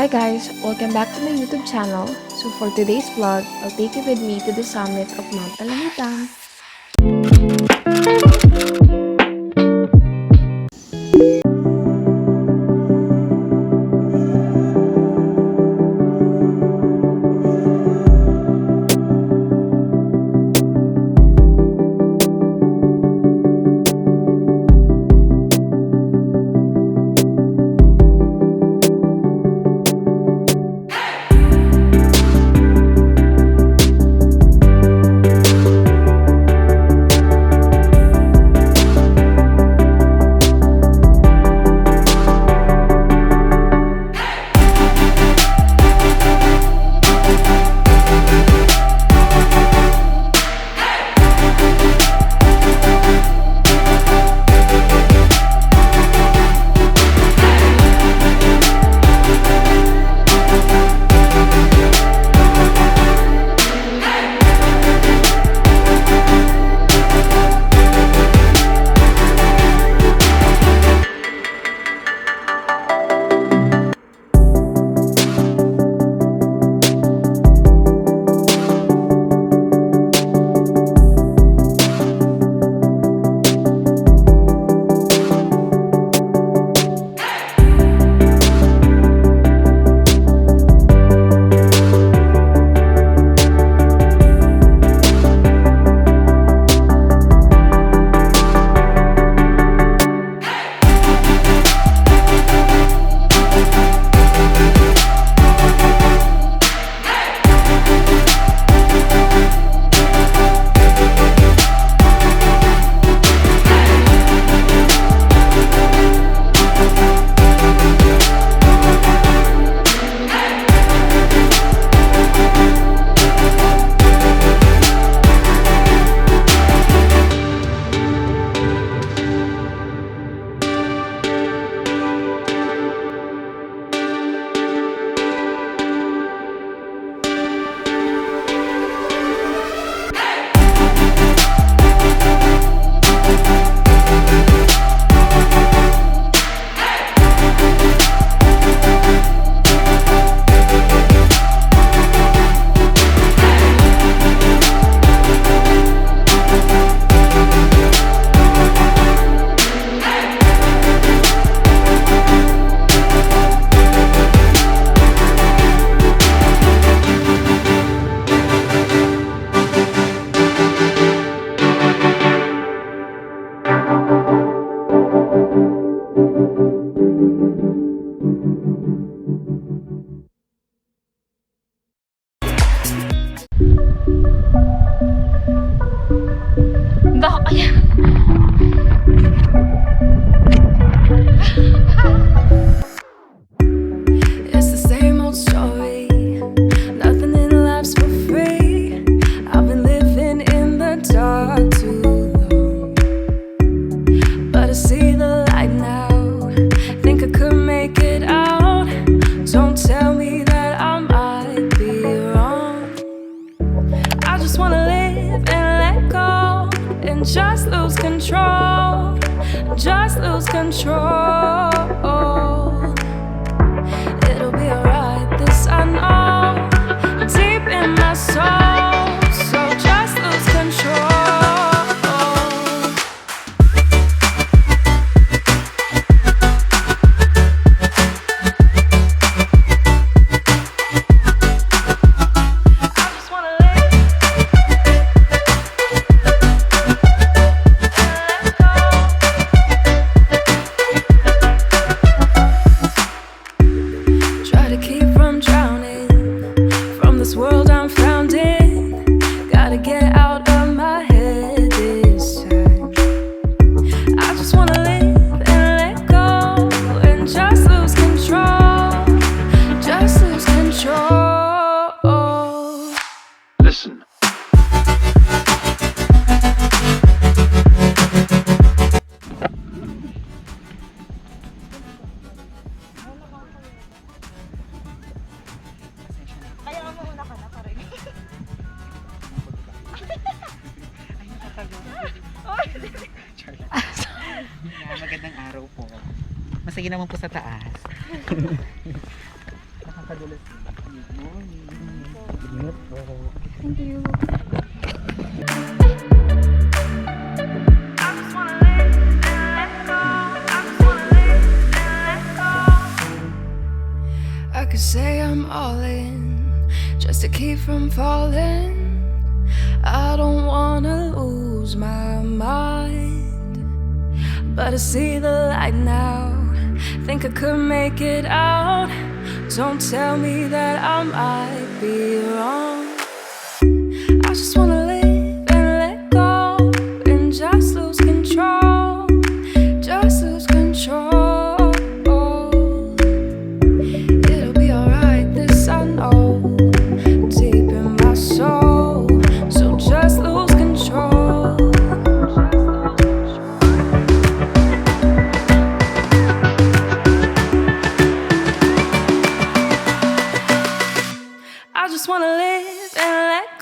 Hi guys, welcome back to my YouTube channel. So for today's vlog, I'll take you with me to the summit of Mount Talamitam. It's the same old story. Nothing in life's for free. I've been living in the dark too long, but I see the light now. Think I could make it out. Don't tell me that I might be wrong. I just wanna live and let go and just lose control. Just lose control. It'll be alright, this I know, deep in my soul. So just lose control. I just wanna live and let go. Try to keep from drowning, from this world I'm found in. Gotta get out of my head this time. I just wanna live and let go and just lose control. Just lose control. Listen. Kaya mo una ka na pa rin. Ay, nakatago. Magandang araw po. Masaya naman po sa taas. Nakakadulas. Good morning. Ingat po. Thank you. I could say I'm all in just to keep from falling. I don't wanna lose my mind, but I see the light now. Think I could make it out. Don't tell me that I might be wrong. I just wanna live and let go and just lose control. Just lose control. It'll be alright, this I know, deep in my soul. So just lose control. I just wanna live and let